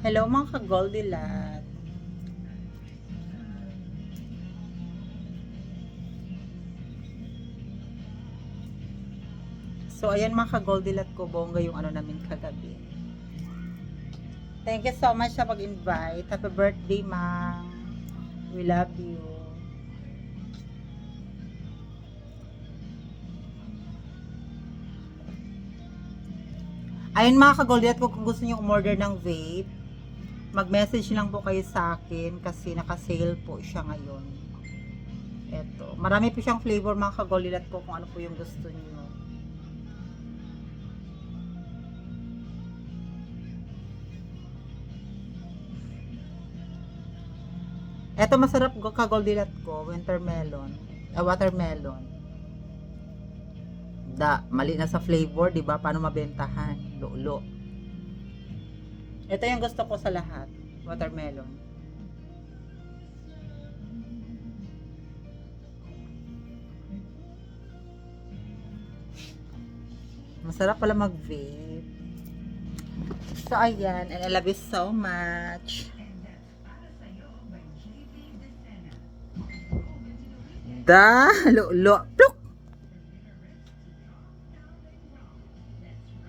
Hello mga ka-Goldilocks. So ayan mga ka-Goldilocks ko, bongga yung ano namin kagabi. Thank you so much sa pag-invite. Happy birthday, Mang. We love you. Ayun mga ka-Goldilocks ko, kung gusto niyo umorder ng vape, mag-message lang po kayo sa akin kasi naka-sale po siya ngayon. Eto, marami po siyang flavor mga ka-Goldilocks ko kung ano po yung gusto niyo. Eto masarap ka-Goldilocks ko, winter melon, watermelon. Mali na sa flavor, 'di ba? Paano mabentahan? Lulo. Ito yung gusto ko sa lahat, watermelon. Masarap pala mag-vape. So ayan, and I love you so much. Lulo.